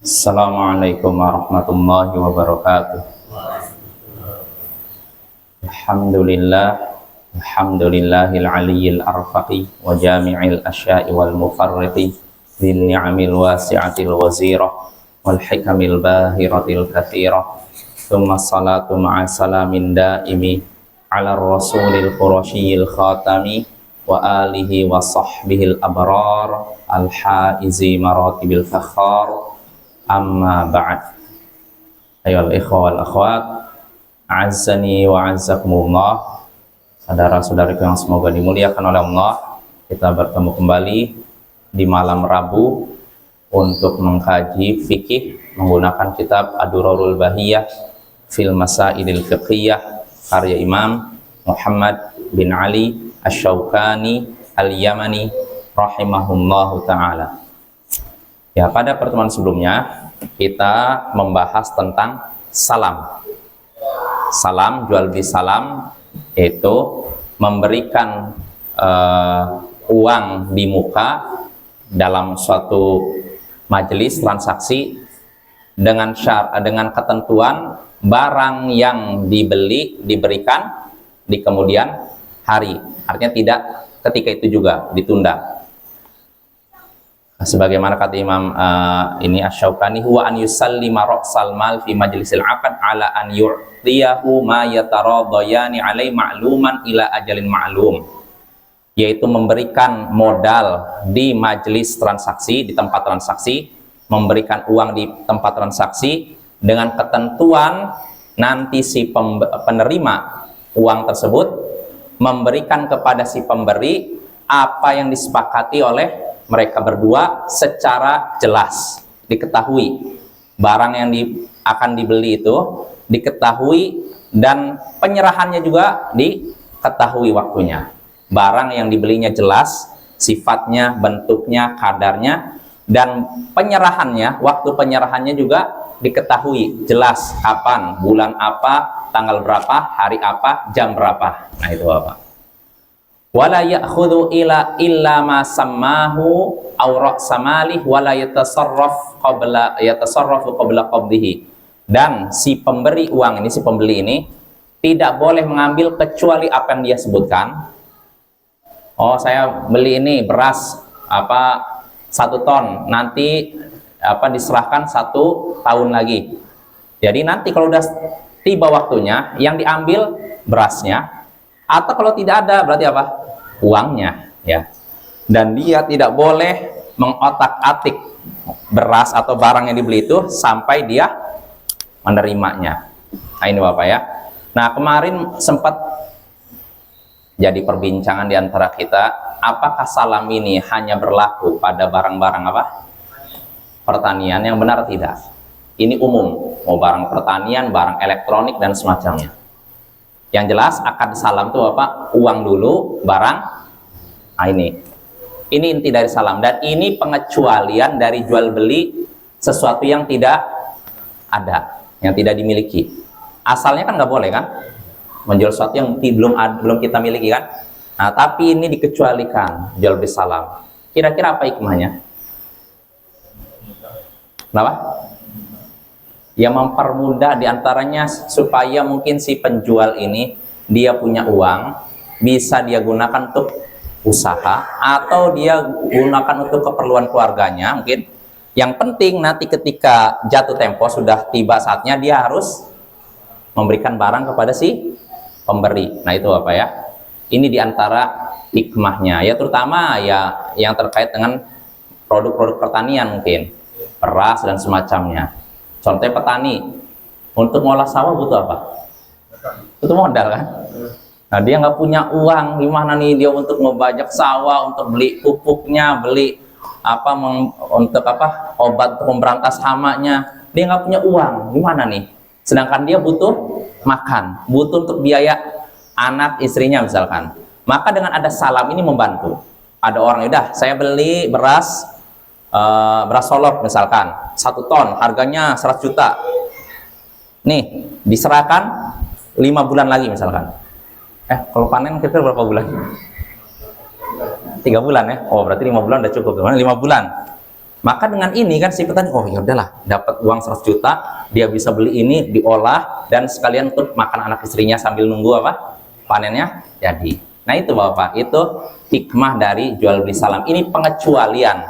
Assalamualaikum warahmatullahi wabarakatuh. Alhamdulillahil aliyyil arfaqi wa jami'il asya'i wal mufarriqi dzil ni'amil wasi'atil wazirah wal hikamil bahiratil katsirah. Tsumma salatu ma'a salamin daimi ala rasulil qurasyil khatami wa alihi wa sahbihil abrar al haizi maratibil fakhar. Amma ba'd. Ayyuhal ikhwah wal akhwat, a'azzani wa a'azzakumullah. Saudara-saudariku yang semoga dimuliakan oleh Allah, kita bertemu kembali di malam Rabu untuk mengkaji fikih menggunakan kitab Ad-Durarul Bahiyah fil Masailil Fiqhiyah karya Imam Muhammad bin Ali Asy-Syaukani Al-Yamani rahimahullahu taala. Ya, pada pertemuan sebelumnya kita membahas tentang salam. Salam, jual beli salam, yaitu memberikan uang di muka dalam suatu majelis transaksi dengan ketentuan barang yang dibeli diberikan di kemudian hari. Artinya tidak ketika itu juga ditunda. Sebagaimana kata Imam ini Asy-Syaukani, huwa an yusallima ra'sal mal fi majlisil 'aqd ala an yu'tiyahu ma yataradayani 'alai ma'luman ila ajalin ma'lum, yaitu memberikan modal di majelis transaksi, di tempat transaksi, memberikan uang di tempat transaksi dengan ketentuan nanti si penerima uang tersebut memberikan kepada si pemberi apa yang disepakati oleh mereka berdua secara jelas, diketahui barang yang akan dibeli itu diketahui dan penyerahannya juga diketahui waktunya. Barang yang dibelinya jelas, sifatnya, bentuknya, kadarnya, dan penyerahannya, waktu penyerahannya juga diketahui jelas, kapan, bulan apa, tanggal berapa, hari apa, jam berapa. Nah, itu apa? Wala ya'khudhu illa ma sammahu aw ra'sa malih wala yatasarrafu qabla qabdihi. Dan si pemberi uang ini, si pembeli ini tidak boleh mengambil kecuali apa yang dia sebutkan. Oh, saya beli ini beras 1 ton, nanti diserahkan 1 tahun lagi. Jadi nanti kalau udah tiba waktunya yang diambil berasnya, atau kalau tidak ada berarti apa? Uangnya, ya. Dan dia tidak boleh mengotak-atik beras atau barang yang dibeli itu sampai dia menerimanya. Nah, ini Bapak ya. Nah, kemarin sempat jadi perbincangan di antara kita, apakah salam ini hanya berlaku pada barang-barang pertanian? Yang benar tidak. Ini umum, mau barang pertanian, barang elektronik dan semacamnya. Yang jelas akad salam itu uang dulu, barang. Nah, ini inti dari salam, dan ini pengecualian dari jual beli sesuatu yang tidak ada, yang tidak dimiliki. Asalnya kan nggak boleh kan menjual sesuatu yang belum kita miliki kan. Nah, tapi ini dikecualikan jual beli salam. Kira-kira apa hikmahnya? Kenapa? Ya, mempermudah diantaranya supaya mungkin si penjual ini dia punya uang, bisa dia gunakan untuk usaha atau dia gunakan untuk keperluan keluarganya mungkin. Yang penting nanti ketika jatuh tempo, sudah tiba saatnya, dia harus memberikan barang kepada si pemberi. Nah, itu ya. Ini diantara hikmahnya ya, terutama ya yang terkait dengan produk-produk pertanian, mungkin beras dan semacamnya. Contohnya petani, untuk ngolah sawah butuh apa? Butuh modal kan? Nah, dia nggak punya uang, gimana nih dia untuk ngebajak sawah, untuk beli pupuknya, beli untuk obat untuk memberantas hamanya. Dia nggak punya uang, gimana nih? Sedangkan dia butuh makan, butuh untuk biaya anak istrinya misalkan. Maka dengan ada salam ini membantu. Ada orang, udah saya beli beras Solop misalkan 1 ton, harganya 100 juta. Nih, diserahkan 5 bulan lagi misalkan. Kalau panen kira-kira berapa bulan? 3 bulan ya. Oh, berarti 5 bulan udah cukup. 5 bulan. Maka dengan ini kan si petani, oh ya udahlah, dapat uang 100 juta, dia bisa beli ini, diolah, dan sekalian untuk makan anak istrinya sambil nunggu apa? Panennya jadi. Nah itu Bapak, itu hikmah dari jual beli salam. Ini pengecualian,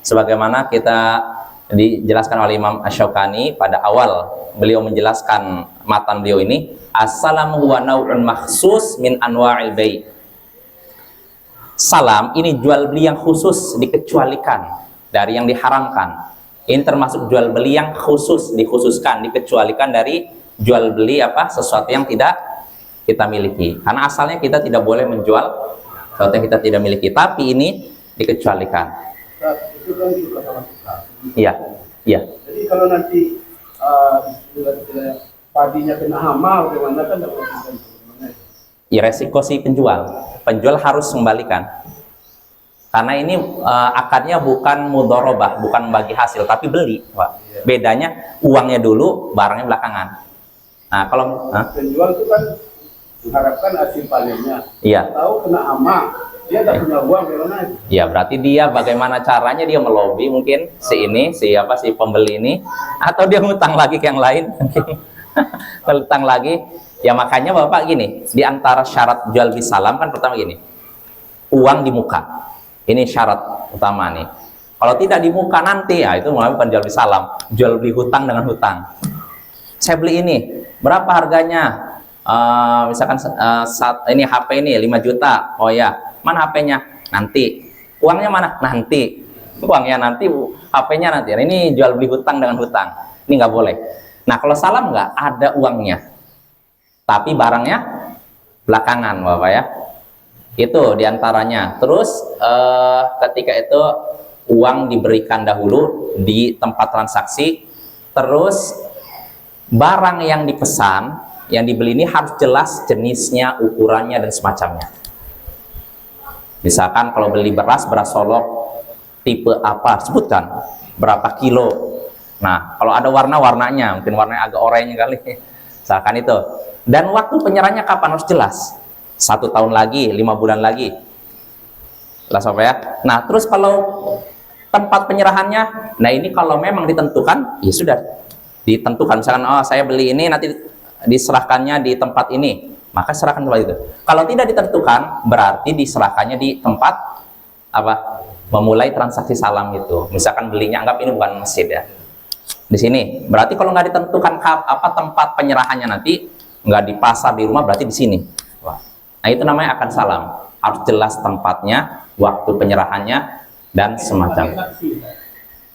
sebagaimana kita dijelaskan oleh Imam Asy-Syaukani pada awal beliau menjelaskan matan beliau ini, as-salamu huwa naw'un makhsus min anwa'il bai'. Salam ini jual beli yang khusus, dikecualikan dari yang diharamkan. Ini termasuk jual beli yang khusus, dikhususkan, dikecualikan dari jual beli apa? Sesuatu yang tidak kita miliki. Karena asalnya kita tidak boleh menjual sesuatu yang kita tidak miliki, tapi ini dikecualikan. Itu kan juga sama suka. Iya, iya. Jadi kalau nanti padinya kena hama, bagaimana kan dapat bagaimana? Ya resiko si penjual. Penjual harus mengembalikan. Karena ini akadnya bukan mudharabah, bukan bagi hasil, tapi beli, Pak. Bedanya uangnya dulu, barangnya belakangan. Nah, kalau penjual itu kan mengharapkan hasil panennya. iya. Tahu kena hama, dia tak punya uang, bagaimana? Ya, berarti dia bagaimana caranya dia melobi mungkin si pembeli ini, atau dia ngutang lagi ke yang lain, ngutang lagi. Ya makanya Bapak gini, di antara syarat jual beli salam kan pertama gini, uang di muka. Ini syarat utama nih. Kalau tidak di muka nanti, ya itu bukan jual beli salam, jual beli hutang dengan hutang. Saya beli ini, berapa harganya? Misalkan ini HP ini 5 juta. Oh ya, mana HP-nya? Nanti. Uangnya mana? Nanti. Uangnya nanti, HP-nya nanti. Ini jual beli hutang dengan hutang. Ini nggak boleh. Nah kalau salam nggak ada uangnya, tapi barangnya belakangan, Bapak ya. Itu diantaranya. Terus ketika itu uang diberikan dahulu di tempat transaksi, terus barang yang dipesan, yang dibeli ini harus jelas jenisnya, ukurannya, dan semacamnya. Misalkan kalau beli beras Solok tipe apa, sebutkan berapa kilo. Nah kalau ada warnanya, mungkin warnanya agak oranye kali, misalkan itu. Dan waktu penyerahannya kapan harus jelas. 1 tahun lagi, 5 bulan lagi. Jelas apa ya? Nah, terus kalau tempat penyerahannya, nah ini kalau memang ditentukan, ya sudah ditentukan. Misalkan, oh saya beli ini nanti diserahkannya di tempat ini, maka serahkan tempat itu. Kalau tidak ditentukan, berarti diserahkannya di tempat apa? Memulai transaksi salam itu. Misalkan belinya, anggap ini bukan masjid ya. Di sini, berarti kalau nggak ditentukan apa tempat penyerahannya nanti, nggak di pasar di rumah, berarti di sini. Wah. Nah itu namanya akad salam, harus jelas tempatnya, waktu penyerahannya, dan semacamnya.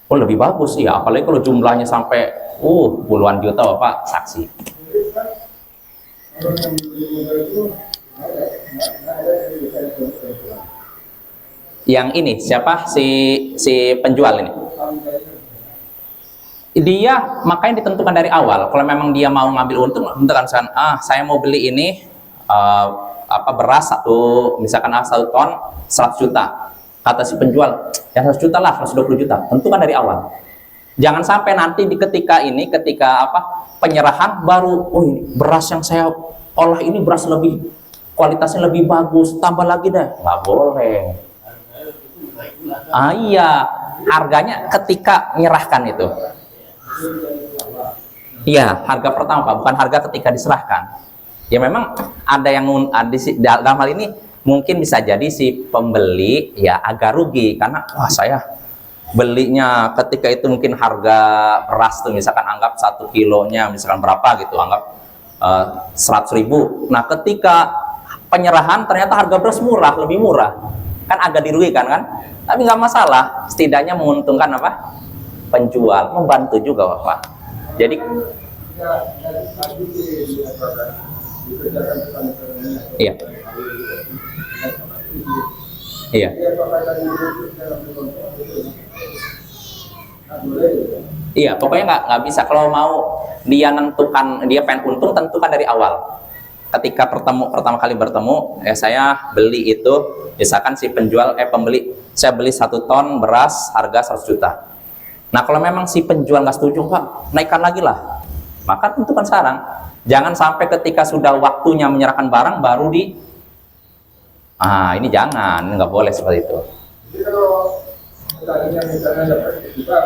Oh lebih bagus ya, apalagi kalau jumlahnya sampai puluhan juta Bapak saksi. Yang ini siapa si penjual ini? Dia makanya ditentukan dari awal. Kalau memang dia mau ngambil untung, tentukan saya mau beli ini beras misalkan 1 ton 100 juta. Kata si penjual, ya 100 juta lah, 120 juta. Tentukan dari awal. Jangan sampai nanti ketika penyerahan baru, beras yang saya olah ini beras lebih kualitasnya lebih bagus, tambah lagi deh. Nggak boleh. Iya, harganya ketika menyerahkan itu. Iya, harga pertama Pak, bukan harga ketika diserahkan. Ya memang ada yang dalam hal ini mungkin bisa jadi si pembeli ya agak rugi karena saya belinya ketika itu mungkin harga beras tuh misalkan anggap 1 kilonya misalkan berapa gitu, anggap 100.000. Nah ketika penyerahan ternyata harga beras murah, lebih murah, kan agak dirugikan kan, tapi nggak masalah, setidaknya menguntungkan apa? Penjual, membantu juga Bapak. Jadi iya. Iya. Iya, pokoknya nggak bisa. Kalau mau dia nentukan, dia pengen untung, tentukan dari awal. Ketika pertama kali bertemu, saya beli itu, misalkan si pembeli, saya beli 1 ton beras harga 100 juta. Nah kalau memang si penjual nggak setuju, Pak, naikkan lagi lah. Maka tentukan sekarang. Jangan sampai ketika sudah waktunya menyerahkan barang baru ini jangan, nggak boleh seperti itu. Jadi kalau misalnya dapat juga,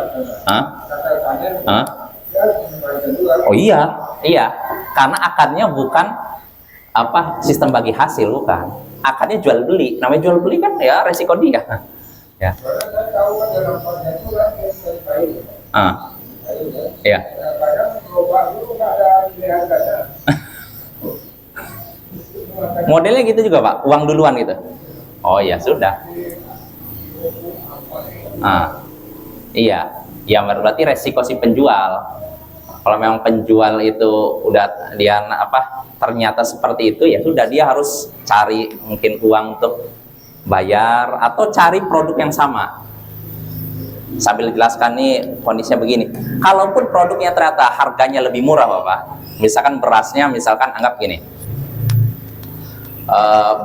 Hah? kata panen, Hah? ya mengembalikan juga. Oh iya, iya. Karena akarnya bukan apa sistem bagi hasil, bukan. Akarnya jual beli. Namanya jual beli kan ya resiko dia. Ya. Karena saya tahu kan dalam panen itu kan dari kayu. Ah, Kayu ya. iya. Kadang gerobak itu nggak ada nilai harganya. Modelnya gitu juga, Pak. Uang duluan gitu. Oh ya sudah. Ah, iya. Ya berarti resiko si penjual. Kalau memang penjual itu udah dia apa ternyata seperti itu, ya sudah dia harus cari mungkin uang untuk bayar atau cari produk yang sama. Sambil jelaskan nih kondisinya begini. Kalaupun produknya ternyata harganya lebih murah, Bapak. Misalkan berasnya, misalkan anggap gini.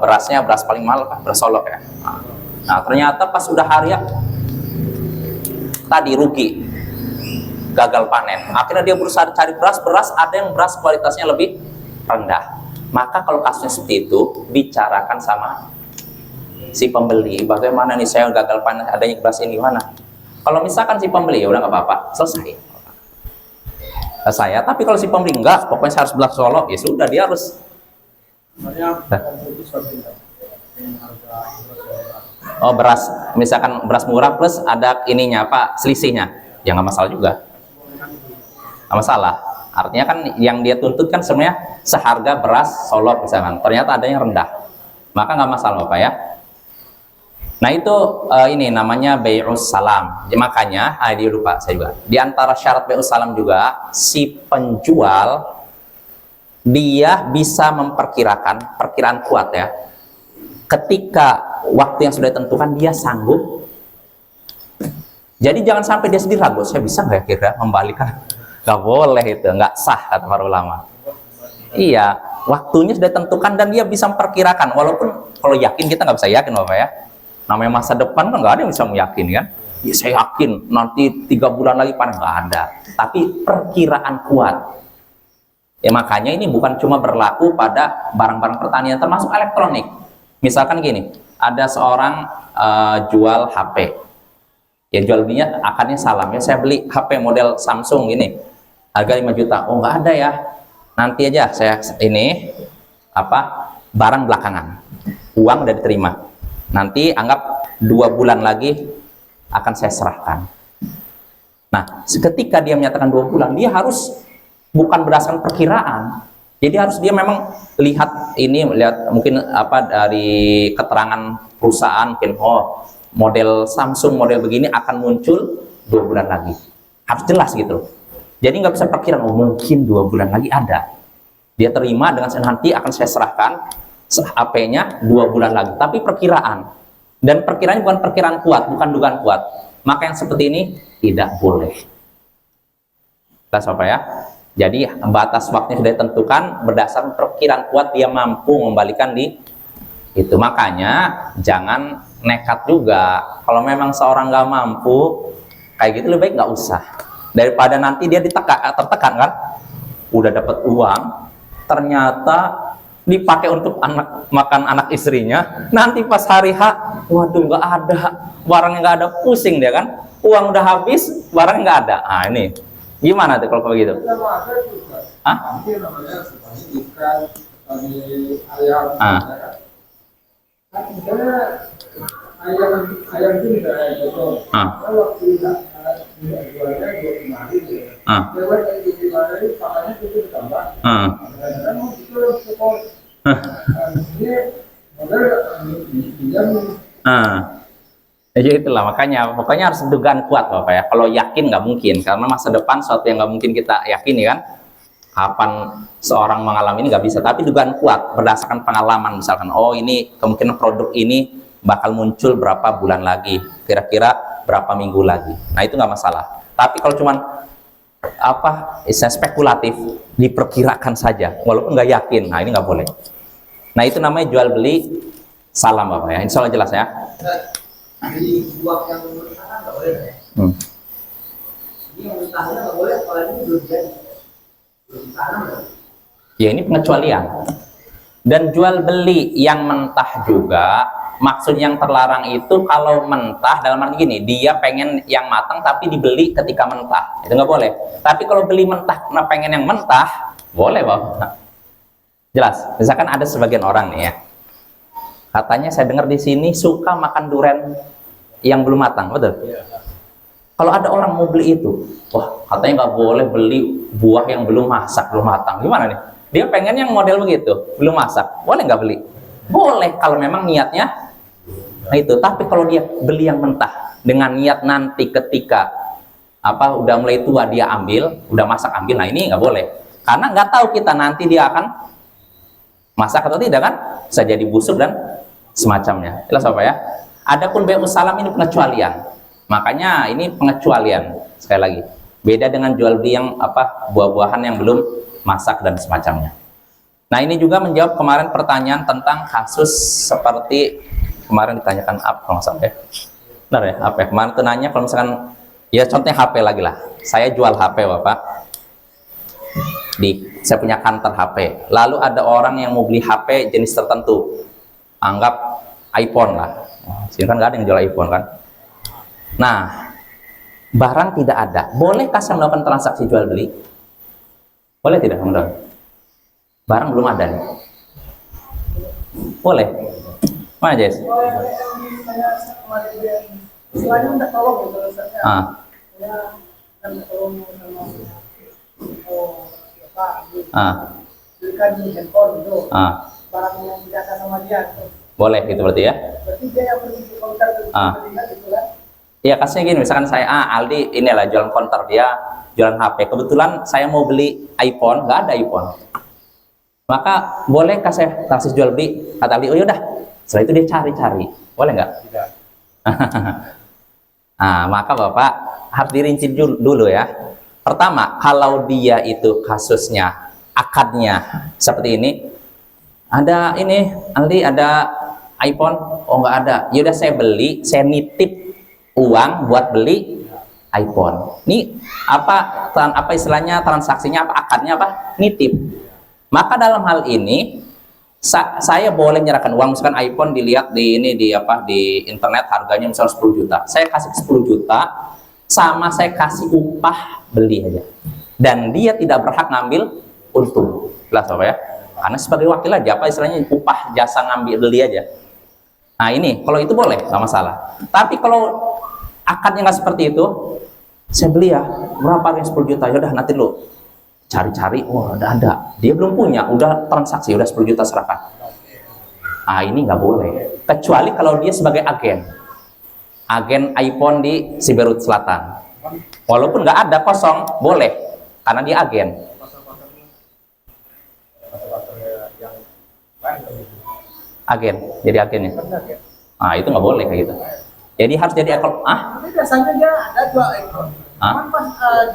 Berasnya beras paling mahal, Pak, beras Solo ya. Nah, ternyata pas udah hari tadi rugi, gagal panen. Akhirnya dia berusaha cari beras ada yang beras kualitasnya lebih rendah. Maka kalau kasusnya seperti itu, bicarakan sama si pembeli. Bagaimana nih saya gagal panen, adanya beras ini mana? Kalau misalkan si pembeli ya udah nggak apa-apa, selesai. Saya, tapi kalau si pembeli enggak, pokoknya saya harus beras Solo, ya sudah dia harus. Oh beras, misalkan beras murah plus ada ininya apa selisihnya, ya nggak masalah juga, nggak masalah. Artinya kan yang dia tuntut kan sebenarnya seharga beras Solo misalkan, ternyata adanya rendah, maka nggak masalah Bapak ya. Nah itu ini namanya bai'us salam. Ya, makanya, dia lupa saya juga. Di antara syarat bai'us salam juga si penjual dia bisa memperkirakan, perkiraan kuat ya. Ketika waktu yang sudah ditentukan dia sanggup. Jadi jangan sampai dia sendiri ragu, saya bisa nggak ya kira membalikan? Nggak boleh itu, nggak sah kata para ulama. Iya, waktunya sudah ditentukan dan dia bisa memperkirakan. Walaupun kalau yakin kita nggak bisa yakin Bapak ya. Namanya masa depan kan nggak ada yang bisa meyakini kan. Ya, saya yakin nanti 3 bulan lagi panen, nggak ada. Tapi perkiraan kuat. Ya makanya ini bukan cuma berlaku pada barang-barang pertanian, termasuk elektronik. Misalkan gini, ada seorang jual HP. Ya jual belinya akarnya salam. Ya saya beli HP model Samsung gini, harga 5 juta. Oh nggak ada ya. Nanti aja saya ini apa barang belakangan. Uang udah diterima. Nanti anggap 2 bulan lagi akan saya serahkan. Nah, ketika dia menyatakan 2 bulan, dia harus bukan berdasarkan perkiraan. Jadi harus dia memang lihat mungkin apa dari keterangan perusahaan, mungkin model Samsung model begini akan muncul 2 bulan lagi. Harus jelas gitu. Jadi nggak bisa perkiraan, mungkin 2 bulan lagi ada. Dia terima dengan nanti akan saya serahkan HP-nya 2 bulan lagi. Tapi perkiraan. Dan perkiraannya bukan perkiraan kuat, bukan dugaan kuat. Maka yang seperti ini tidak boleh. Jelas Bapak ya? Jadi batas waktunya sudah ditentukan berdasarkan perkiraan kuat dia mampu membalikan di itu. Makanya jangan nekat juga. Kalau memang seorang nggak mampu kayak gitu lebih baik nggak usah. Daripada nanti dia tertekan kan, udah dapat uang, ternyata dipakai untuk makan anak istrinya. Nanti pas hari H, waduh nggak ada barangnya, nggak ada, pusing dia kan. Uang udah habis, barangnya nggak ada. Ah ini. Gimana tuh kalau begitu? Hah? Ya itulah makanya pokoknya harus dugaan kuat Bapak ya. Kalau yakin nggak mungkin, karena masa depan suatu yang nggak mungkin kita yakini kan. Kapan seorang mengalami ini nggak bisa, tapi dugaan kuat berdasarkan pengalaman. Misalkan ini kemungkinan produk ini bakal muncul berapa bulan lagi, kira-kira berapa minggu lagi. Nah itu nggak masalah. Tapi kalau cuman istilah spekulatif, diperkirakan saja walaupun nggak yakin, nah ini nggak boleh. Nah itu namanya jual beli salam Bapak ya. Insya Allah jelas ya. Di buah yang mentah nggak boleh ya? Ini yang mentahnya nggak boleh, kalau ini belum jadi, belum tanam kan? Ya ini pengecualian. Dan jual beli yang mentah juga Maksud yang terlarang itu kalau mentah, dalam arti gini, dia pengen yang matang tapi dibeli ketika mentah, itu nggak boleh. Tapi kalau beli mentah, nah pengen yang mentah, boleh Bapak. Jelas. Misalkan ada sebagian orang nih ya, katanya saya dengar di sini suka makan durian yang belum matang, betul? Kalau ada orang mau beli itu, wah katanya nggak boleh beli buah yang belum masak, belum matang. Gimana nih? Dia pengen yang model begitu, belum masak, boleh nggak beli? Boleh kalau memang niatnya. Nah itu. Tapi kalau dia beli yang mentah dengan niat nanti ketika udah mulai tua dia ambil, udah masak ambil, nah ini nggak boleh. Karena nggak tahu kita nanti dia akan masak atau tidak kan? Bisa jadi busuk dan semacamnya. Jelas apa ya? Adapun bai'us salam ini pengecualian. Makanya ini pengecualian, sekali lagi beda dengan jual beli yang buah-buahan yang belum masak dan semacamnya. Nah ini juga menjawab kemarin pertanyaan tentang kasus seperti kemarin ditanyakan kalau nggak salah ya, benar ya, apa ya? Kemarin tuh nanya kalau misalkan ya contohnya HP lagi lah, saya jual HP Bapak, saya punya kantor HP, lalu ada orang yang mau beli HP jenis tertentu, anggap iPhone lah, sini kan nggak ada yang jual iPhone kan. Nah, barang tidak ada. Bolehkah saya melakukan transaksi jual beli? Boleh tidak, teman-teman? Barang belum ada nih. Boleh. Mana, Jess? Istilahnya minta tolong gitu, misalnya. Belikan handphone gitu. Barang yang tidak ada sama dia. Boleh gitu berarti ya? Berarti dia yang pergi ke konter gitu kan? Iya, kasusnya gini, misalkan saya Aldi inilah jualan konter, dia jualan HP. Kebetulan saya mau beli iPhone, nggak ada iPhone. Maka bolehkah saya transaksi jual beli? Kata Aldi, oh yaudah. Setelah itu dia cari-cari, boleh nggak? Tidak. Nah, maka Bapak harus dirinci dulu ya. Pertama, kalau dia itu kasusnya akadnya seperti ini, ada ini Aldi ada iPhone, oh nggak ada. Yaudah saya beli, saya nitip uang buat beli iPhone. Ini apa istilahnya transaksinya akadnya nitip. Maka dalam hal ini saya boleh menyerahkan uang, misalkan iPhone dilihat di internet harganya misalnya 10 juta. Saya kasih 10 juta sama saya kasih upah beli aja. Dan dia tidak berhak ngambil untung. Jelas apa ya? Karena sebagai wakil aja istilahnya upah jasa ngambil beli aja. Nah ini kalau itu boleh, nggak masalah. Tapi kalau akadnya nggak seperti itu, saya beli ya berapa harganya 10 juta, yaudah nanti lu cari-cari, wah udah ada, dia belum punya, udah transaksi, udah 10 juta serahkan. Nah ini nggak boleh, kecuali kalau dia sebagai agen iPhone di Siberut Selatan, walaupun nggak ada kosong, boleh, karena dia agen. Agen, jadi agennya. Nah itu nggak boleh kayak gitu. Jadi harus jadi ekor. Tapi biasanya dia ada jual iPhone. Cuman pas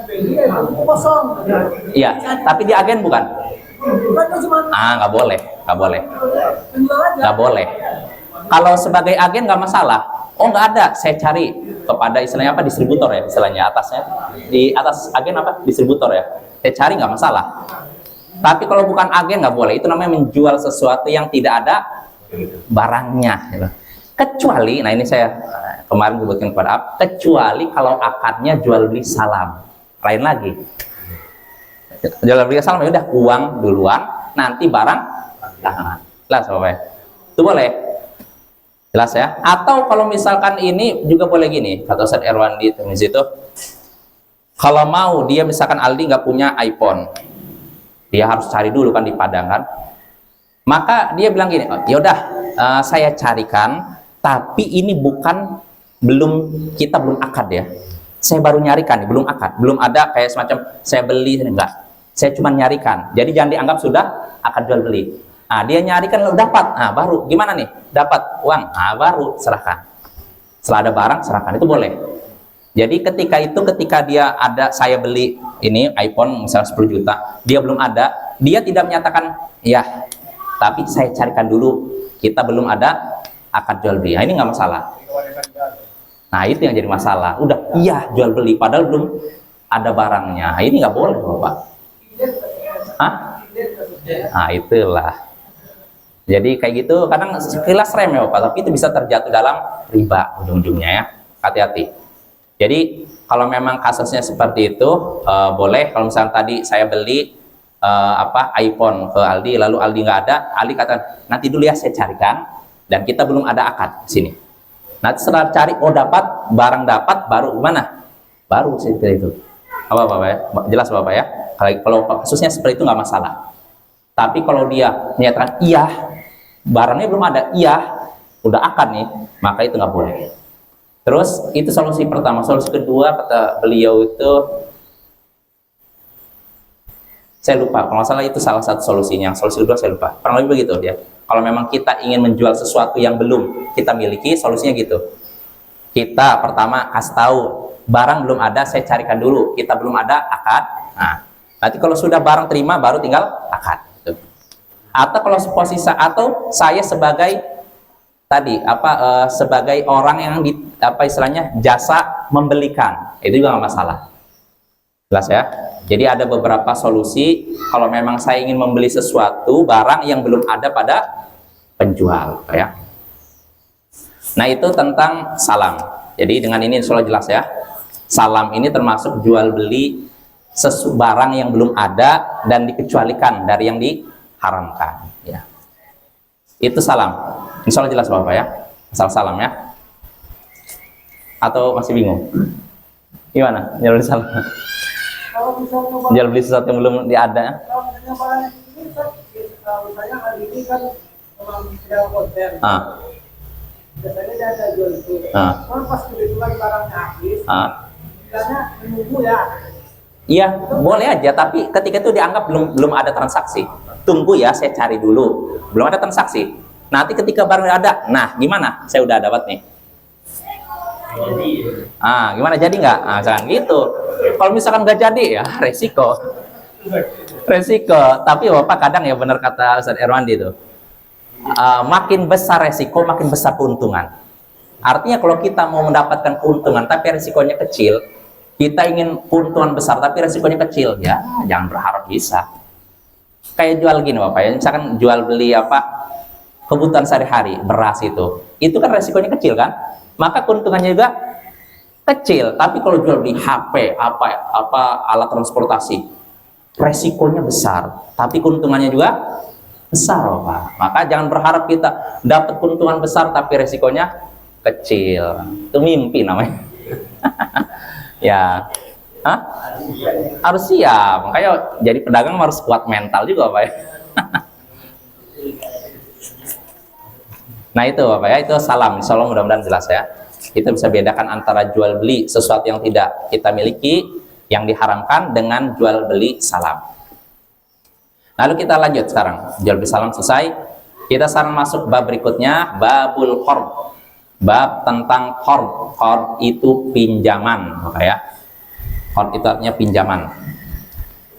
dibeli itu kosong. Iya, tapi dia agen bukan? Bukan cuma. Nggak boleh, nggak boleh, Penjual aja. nggak boleh. Kalau sebagai agen nggak masalah. Oh nggak ada, saya cari kepada istilahnya distributor ya, istilahnya atasnya di atas agen distributor ya. Saya cari nggak masalah. Tapi kalau bukan agen nggak boleh. Itu namanya menjual sesuatu yang tidak ada barangnya. Gitu. Kecuali, nah ini saya kemarin sebutkan kepada kecuali kalau akadnya jual beli salam, lain lagi. Jual beli salam ya udah uang duluan, nanti barang belakangan. Jelas Bapak? Itu boleh. Jelas ya? Atau kalau misalkan ini juga boleh gini, kata Ustaz Erwan di situ, kalau mau dia misalkan Aldi nggak punya iPhone, dia harus cari dulu kan di Padang kan, maka dia bilang gini, oh, yaudah saya carikan, tapi ini kita belum akad ya, saya baru nyarikan, belum akad, belum ada kayak semacam saya beli, enggak, saya cuma nyarikan, jadi jangan dianggap sudah akad jual beli. Nah dia nyarikan lalu dapat, nah baru gimana nih, dapat uang, nah baru serahkan, setelah ada barang serahkan, itu boleh. Jadi ketika dia ada, saya beli ini iPhone misalnya 10 juta, dia belum ada, dia tidak menyatakan ya, tapi saya carikan dulu, kita belum ada akad jual beli. Nah, ini nggak masalah. Nah itu yang jadi masalah. Udah iya jual beli padahal belum ada barangnya. Nah, ini nggak boleh Bapak. Hah? Nah itulah. Jadi kayak gitu kadang sekilas remeh Bapak, tapi itu bisa terjatuh dalam riba ujung-ujungnya ya. Hati-hati. Jadi kalau memang kasusnya seperti itu boleh. Kalau misalnya tadi saya beli iPhone ke Aldi, lalu Aldi nggak ada, Aldi kata nanti dulu ya saya carikan, dan kita belum ada akad di sini. Nanti setelah cari, oh dapat, barang dapat, baru gimana? Baru seperti itu. Apa Bapak ya? Jelas Bapak ya? Kalau kasusnya seperti itu nggak masalah. Tapi kalau dia menyatakan iya, barangnya belum ada, iya, udah akad nih, maka itu nggak boleh. Terus itu solusi pertama. Solusi kedua kata beliau itu, saya lupa, kalau nggak salah itu salah satu solusinya. Solusi kedua saya lupa, kurang lebih begitu ya. Kalau memang kita ingin menjual sesuatu yang belum kita miliki, solusinya gitu. Kita pertama kasih tahu, barang belum ada, saya carikan dulu. Kita belum ada akad. Nah, nanti kalau sudah barang terima, baru tinggal akad. Gitu. Atau kalau posisi, atau saya sebagai tadi sebagai orang yang istilahnya jasa membelikan, itu juga nggak masalah. Jelas ya. Jadi ada beberapa solusi kalau memang saya ingin membeli sesuatu barang yang belum ada pada penjual ya. Nah itu tentang salam. Jadi dengan ini insya Allah jelas ya. Salam ini termasuk jual beli barang yang belum ada dan dikecualikan dari yang diharamkan ya. Itu salam. Insya Allah jelas Bapak ya. Asal salam ya. Atau masih bingung? Gimana? Jual salam. Kalau misalnya Jual beli sesuatu yang belum ada. kalau misalnya barang ini kan, misalnya hari ini kan memang sedang konser. Biasanya dia ada jual itu. Kalau pas kebetulan barangnya habis, bilangnya menunggu ya. Iya, boleh aja, tapi ketika itu dianggap belum ada transaksi. Tunggu ya, saya cari dulu. Belum ada transaksi. Nanti ketika barang ada, nah gimana? Saya udah dapat nih. Gimana, jadi nggak? Jangan gitu. Kalau misalkan nggak jadi ya resiko. Tapi Bapak kadang ya benar kata Ustaz Erwandi itu, makin besar resiko makin besar keuntungan. Artinya kalau kita mau mendapatkan keuntungan tapi resikonya kecil, kita ingin keuntungan besar tapi resikonya kecil, ya jangan berharap bisa. Kayak jual gini Bapak ya, misalkan jual beli kebutuhan sehari-hari, beras itu kan resikonya kecil kan, maka keuntungannya juga kecil. Tapi kalau jual beli HP, alat transportasi, resikonya besar, tapi keuntungannya juga besar Bapak. Maka jangan berharap kita dapat keuntungan besar tapi resikonya kecil. Itu mimpi namanya. Ya, harus siap. Makanya jadi pedagang harus kuat mental juga Bapak ya. Nah itu Bapak ya, itu salam. Insya Allah mudah-mudahan jelas ya. Kita bisa bedakan antara jual beli sesuatu yang tidak kita miliki, yang diharamkan, dengan jual beli salam. Lalu kita lanjut sekarang. Jual beli salam selesai. Kita sekarang masuk bab berikutnya, babul qard. Bab tentang qard. Qard itu pinjaman Bapak ya. Qard itu artinya pinjaman.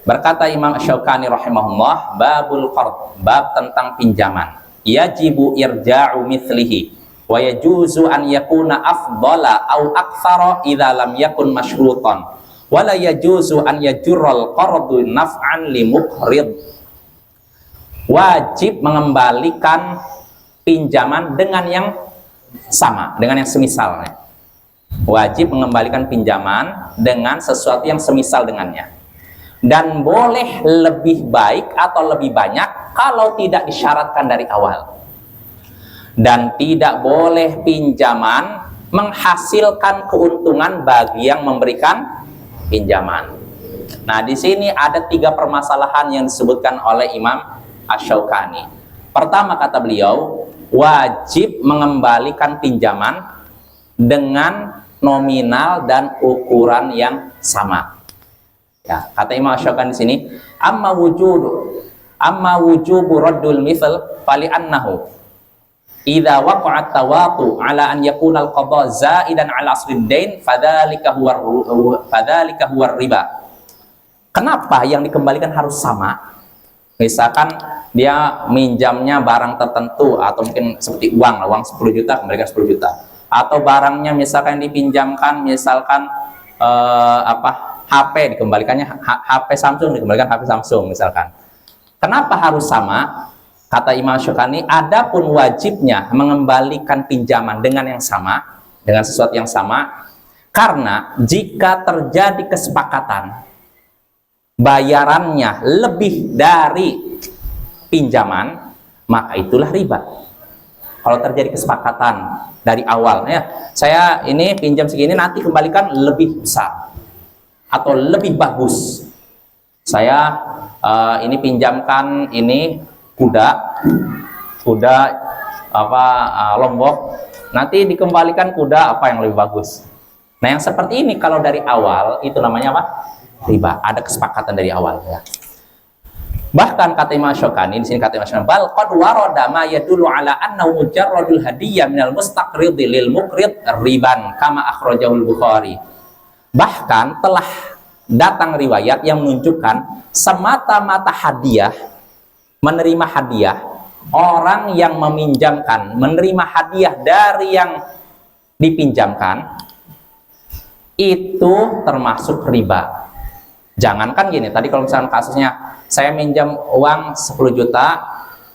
Berkata Imam Syaukani rahimahullah, babul qard, bab tentang pinjaman. Yajibu irja'u mithlihi wa yajuzu an yakuna afdala au aktsara idza lam yakun masyrutan wa la yajuzu an yajurral qardu naf'an li muqrid. Wajib mengembalikan pinjaman dengan yang sama, dengan yang semisalnya. Wajib mengembalikan pinjaman dengan sesuatu yang semisal dengannya. Dan boleh lebih baik atau lebih banyak kalau tidak disyaratkan dari awal. Dan tidak boleh pinjaman menghasilkan keuntungan bagi yang memberikan pinjaman. Nah, di sini ada 3 permasalahan yang disebutkan oleh Imam Asy-Syaukani. Pertama kata beliau, wajib mengembalikan pinjaman dengan nominal dan ukuran yang sama. Ya, kata Imam Asy-Syaukani di sini, amma wujubu raddul mithl fali annahu idza waqa'a tawatu ala an yakuna al-qada zaidan ala aslid dain fadzalika huwa riba. Kenapa yang dikembalikan harus sama? Misalkan dia minjamnya barang tertentu atau mungkin seperti uang 10 juta kembalikan 10 juta. Atau barangnya misalkan dipinjamkan misalkan HP dikembalikannya HP Samsung dikembalikan HP Samsung misalkan. Kenapa harus sama? Kata Imam Syaukani, adapun wajibnya mengembalikan pinjaman dengan yang sama, dengan sesuatu yang sama, karena jika terjadi kesepakatan bayarannya lebih dari pinjaman, maka itulah riba. Kalau terjadi kesepakatan dari awal, ya, saya ini pinjam segini, nanti kembalikan lebih besar atau lebih bagus. Saya ini pinjamkan ini kuda Lombok, nanti dikembalikan kuda apa yang lebih bagus. Nah, yang seperti ini kalau dari awal itu namanya apa? Riba. Ada kesepakatan dari awal, ya. Bahkan kata Imam Syaukani, di sini kata Imam Syaukani, bal qad warada ma yadullu ala annahu mujarradul hadiyah minal mustaqrid lil muqrid riban kama akhrajahul Bukhari. Bahkan telah datang riwayat yang menunjukkan semata-mata hadiah, menerima hadiah, orang yang meminjamkan menerima hadiah dari yang dipinjamkan itu termasuk riba. Jangankan gini, tadi kalau misalnya kasusnya saya minjam uang 10 juta,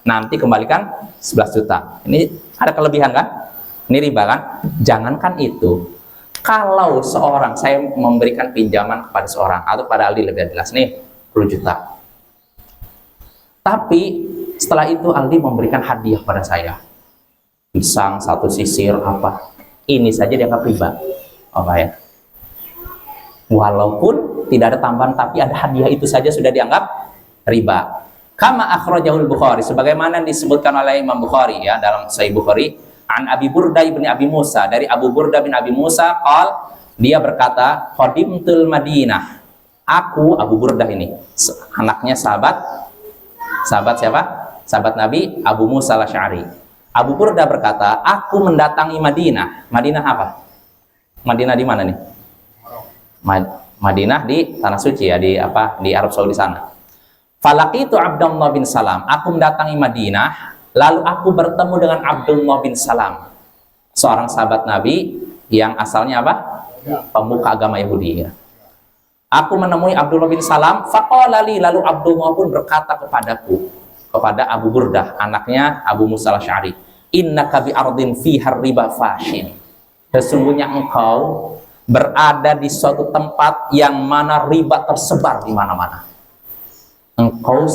nanti kembalikan 11 juta. Ini ada kelebihan kan? Ini riba kan? Jangankan itu. Kalau seorang, saya memberikan pinjaman kepada seorang, atau pada Aldi lebih jelas nih, 10 juta. Tapi setelah itu Aldi memberikan hadiah pada saya. Pisang, 1 sisir, apa. Ini saja dianggap riba. Apa ya? Walaupun tidak ada tambahan, tapi ada hadiah, itu saja sudah dianggap riba. Kama akhrajahul Bukhari, sebagaimana disebutkan oleh Imam Bukhari, ya, dalam Sahih Bukhari, an Abi Burda bin Abi Musa, dari Abu Burda bin Abi Musa, dia berkata, qadimtul Madinah. Aku, Abu Burda ini, anaknya sahabat siapa? Sahabat Nabi Abu Musa al-Asy'ari. Abu Burda berkata, aku mendatangi Madinah. Madinah apa? Madinah di mana nih? Madinah di tanah suci, ya, di Arab Saudi sana. Falaqitu Abdullah bin Salam. Aku mendatangi Madinah, lalu aku bertemu dengan Abdullah bin Salam, seorang sahabat Nabi yang asalnya apa? Pemuka agama Yahudi, ya. Aku menemui Abdullah bin Salam, faqala li, lalu Abdullah pun berkata kepadaku, kepada Abu Burdah, anaknya Abu Musa al-Asy'ari, innaka bi ardin fiha riba fashin. Sesungguhnya engkau berada di suatu tempat yang mana riba tersebar di mana-mana. Engkau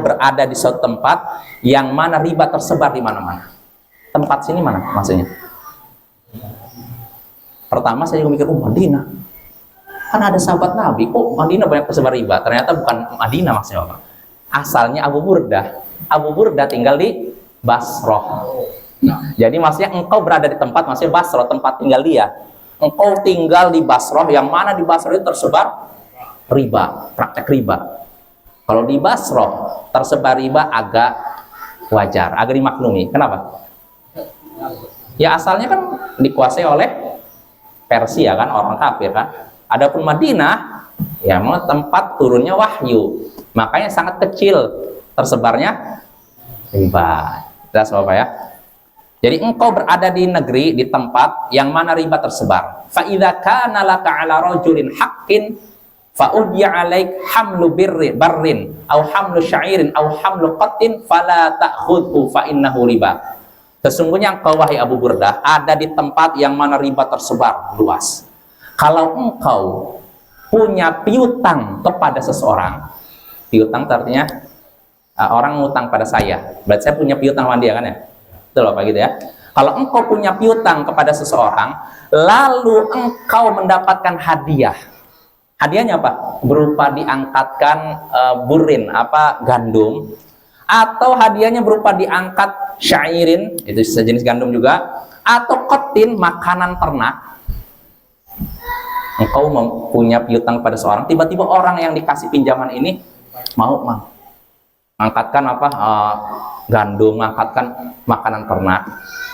berada di suatu tempat yang mana riba tersebar di mana-mana. Tempat sini mana maksudnya? Pertama saya juga mikir, Madinah. Kan ada sahabat Nabi, kok Madinah banyak tersebar riba? Ternyata bukan Madinah maksudnya, Pak. Asalnya Abu Burdah. Abu Burdah tinggal di Basrah. Jadi maksudnya engkau berada di tempat, maksudnya Basrah, tempat tinggal dia. Engkau tinggal di Basrah, yang mana di Basrah itu tersebar riba, praktek riba. Kalau di Basrah tersebar riba agak wajar, agak dimaklumi. Kenapa? Ya asalnya kan dikuasai oleh Persia kan, orang kafir kan. Adapun Madinah, ya mau tempat turunnya wahyu, makanya sangat kecil tersebarnya riba. Jelas Bapak ya? Jadi engkau berada di negeri, di tempat yang mana riba tersebar. Fa idza kana laka 'ala rajulin haqqin fa udya 'alaik hamlu barrin aw hamlu sya'irin aw hamlu qatin fala ta'khudhu fa innahu riba. Sesungguhnya engkau wahai Abu Burdah ada di tempat yang mana riba tersebar luas. Kalau engkau punya piutang kepada seseorang, piutang artinya orang ngutang pada saya, berarti saya punya piutang sama dia kan ya? Betul Pak gitu ya. Kalau engkau punya piutang kepada seseorang, lalu engkau mendapatkan hadiah. Hadiahnya apa? Berupa diangkatkan burin, gandum, atau hadiahnya berupa diangkat syairin, itu sejenis gandum juga, atau qatin, makanan ternak. Engkau punya piutang pada seorang, tiba-tiba orang yang dikasih pinjaman ini mau angkatkan gandum, mengangkatkan makanan ternak,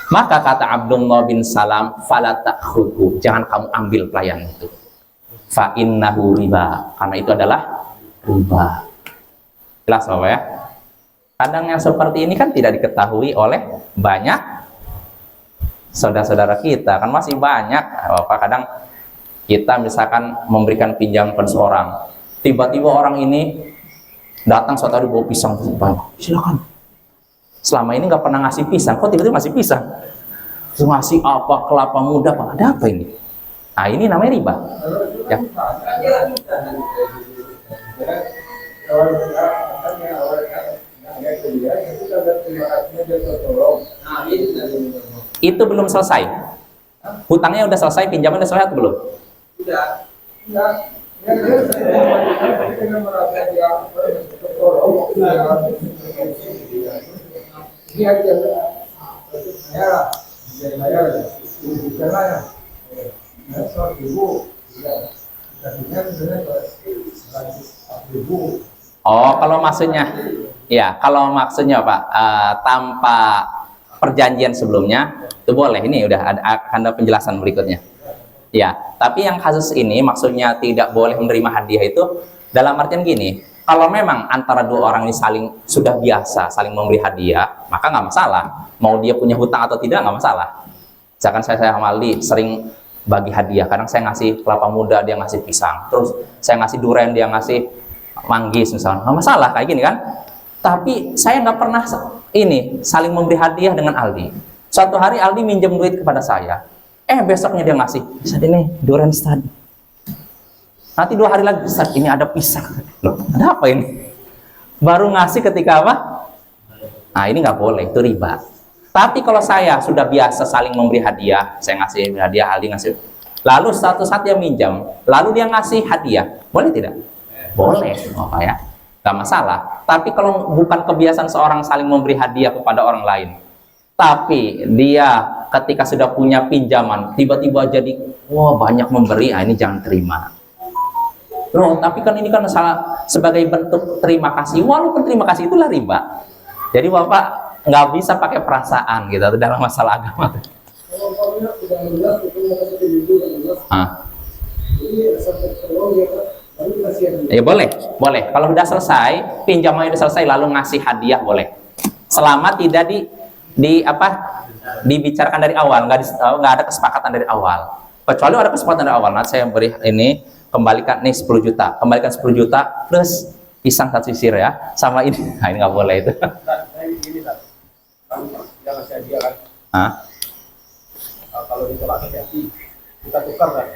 maka kata Abdullah bin Salam, fala ta'khudhu, jangan kamu ambil pelayan itu, fa innahu riba, karena itu adalah riba. Jelas Bapak ya? Kadang yang seperti ini kan tidak diketahui oleh banyak saudara-saudara kita, kan masih banyak Bapak. Kadang kita misalkan memberikan pinjaman pada seorang, tiba-tiba orang ini datang suatu hari bawa pisang banyak, silakan selama ini nggak pernah ngasih pisang, kok tiba-tiba ngasih pisang? Terus ngasih apa, kelapa muda, Pak? Ada apa ini? Nah, ini namanya riba. Ya. Itu belum selesai. Hutangnya udah selesai, pinjaman udah selesai atau belum? Oh, kalau maksudnya, ya, kalau maksudnya Pak, tanpa perjanjian sebelumnya, itu boleh. Ini udah akan ada penjelasan berikutnya. Ya, tapi yang kasus ini maksudnya tidak boleh menerima hadiah itu dalam artian gini, kalau memang antara dua orang ini sudah biasa saling memberi hadiah, maka nggak masalah. Mau dia punya hutang atau tidak nggak masalah. Misalkan saya sama Aldi sering bagi hadiah, kadang saya ngasih kelapa muda, dia ngasih pisang, terus saya ngasih durian, dia ngasih manggis misalnya, nggak masalah kayak gini kan. Tapi saya nggak pernah ini saling memberi hadiah dengan Aldi. Suatu hari Aldi minjem duit kepada saya, besoknya dia ngasih, Ustaz ini durian Ustaz. Nanti 2 hari lagi, Ustaz ini ada pisang. Loh, ada apa ini? Baru ngasih ketika apa? Nah, ini nggak boleh, itu riba. Tapi kalau saya sudah biasa saling memberi hadiah, saya ngasih hadiah, Aldi ngasih, lalu suatu saat dia minjam, lalu dia ngasih hadiah, boleh tidak? Boleh, apa ya? Nggak masalah. Tapi kalau bukan kebiasaan seorang saling memberi hadiah kepada orang lain, tapi dia ketika sudah punya pinjaman, tiba-tiba jadi, wah banyak memberi, ini jangan terima. Loh, tapi kan ini kan salah sebagai bentuk terima kasih, walaupun terima kasih itulah riba. Jadi Bapak nggak bisa pakai perasaan gitu dalam masalah agama. Ya boleh. Kalau sudah selesai, pinjamannya sudah selesai, lalu ngasih hadiah boleh. Selama tidak dibicarakan dari awal, nggak ada kesepakatan dari awal. Kecuali ada kesepakatan dari awal, saya beri ini, kembalikan nih 10 juta, kembalikan 10 juta plus pisang 1 sisir ya, sama ini. Nah, ini nggak boleh itu. Jangan saya dia kan. Kalau ditolak hati, kita tukar kan?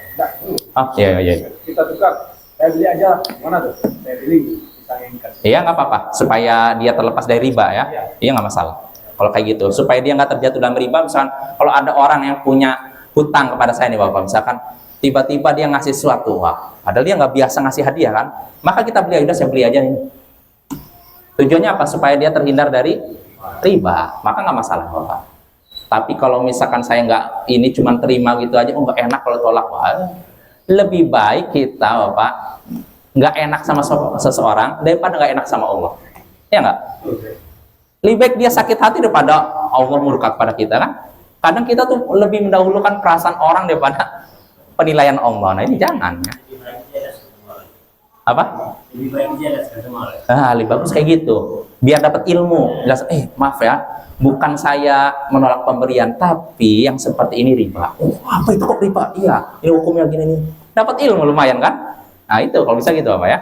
Iya. Kita tukar. Saya beli aja, mana tuh? Saya beli pisang yang kasih. Iya, nggak apa-apa, supaya dia terlepas dari riba ya. Iya, nggak masalah. Kalau kayak gitu, supaya dia nggak terjatuh dalam riba. Misalkan kalau ada orang yang punya hutang kepada saya nih Bapak, misalkan tiba-tiba dia ngasih sesuatu, padahal dia nggak biasa ngasih hadiah kan, maka kita beli aja, saya beli aja nih. Tujuannya apa? Supaya dia terhindar dari riba, maka nggak masalah Bapak. Tapi kalau misalkan saya nggak, ini cuma terima gitu aja, nggak enak kalau tolak, lebih baik kita Bapak nggak enak sama seseorang daripada nggak enak sama Allah, ya nggak? Lebih baik dia sakit hati daripada Allah murka kepada kita kan? Kadang kita tuh lebih mendahulukan perasaan orang daripada penilaian Allah. Nah ini jangan ya. Apa? Lebih baik dia semua. Lebih bagus kayak gitu. Biar dapat ilmu. Jelas, maaf ya, bukan saya menolak pemberian, tapi yang seperti ini riba. Oh, apa itu kok riba? Iya, ini hukumnya gini nih. Dapat ilmu lumayan kan? Nah itu kalau bisa gitu apa ya?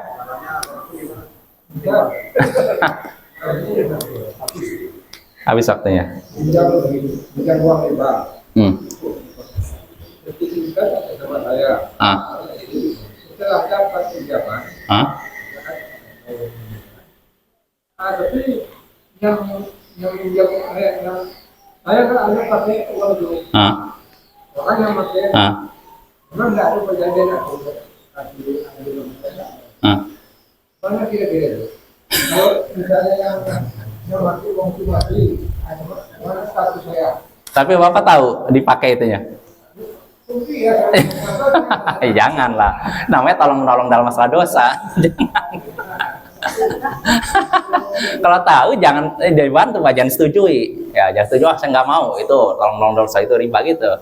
Habis waktunya. Pinjam uang riba. Ketika sama saya. Setelah dapat pinjaman. Tapi yang pinjam yang saya kan ada pakai uang dulu. Orang yang pakai. Memang nggak ada perjanjian aku kasih ambil mana kira-kira itu? Kalau misalnya yang mati uang itu mati, mana status saya? Tapi Bapak tahu dipakai itunya? Janganlah, namanya tolong-menolong dalam masalah dosa. Kalau tahu jangan dibantu, jangan setujui. Ya, jangan setuju, saya nggak mau itu tolong-menolong dosa, itu riba gitu.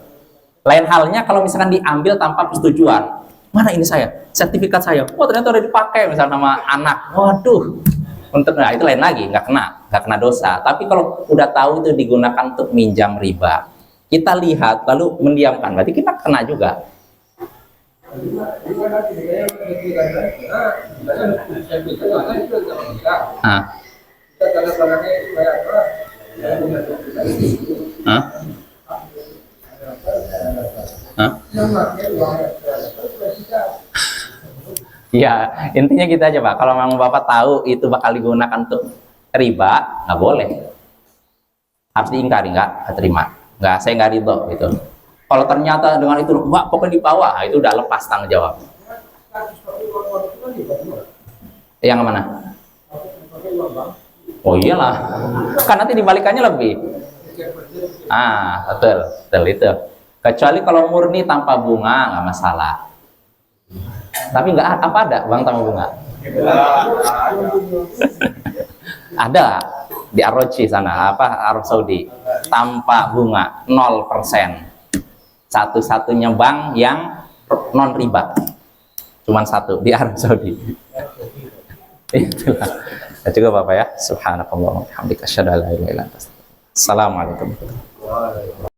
Lain halnya kalau misalkan diambil tanpa persetujuan, mana ini saya, sertifikat saya, ternyata udah dipakai misalnya nama anak, waduh, itu lain lagi, nggak kena dosa. Tapi kalau udah tahu itu digunakan untuk minjam riba, kita lihat lalu mendiamkan, berarti kita kena juga. Hah? Hah? Ya, intinya kita aja Pak. Kalau memang Bapak tahu itu bakal digunakan untuk riba, nggak boleh. Harus diingkari, nggak terima. Nggak, saya nggak ridho gitu. Kalau ternyata dengan itu, Pak, pokoknya dibawa, itu udah lepas tanggung jawab. Yang mana? Oh iyalah, kan nanti dibalikannya lebih. Betul, betul itu. Kecuali kalau murni tanpa bunga nggak masalah. Tapi nggak apa ada bang tanpa bunga? Ada di Arroji sana, Arab Saudi, tanpa bunga 0%. Satu-satunya bank yang non riba, cuman satu di Arab Saudi. Itulah. Ya juga Bapak ya. Subhanakallahumma wa bihamdika asyhadu an la ilaha illa anta astaghfiruka wa atubu ilaik. Assalamualaikum.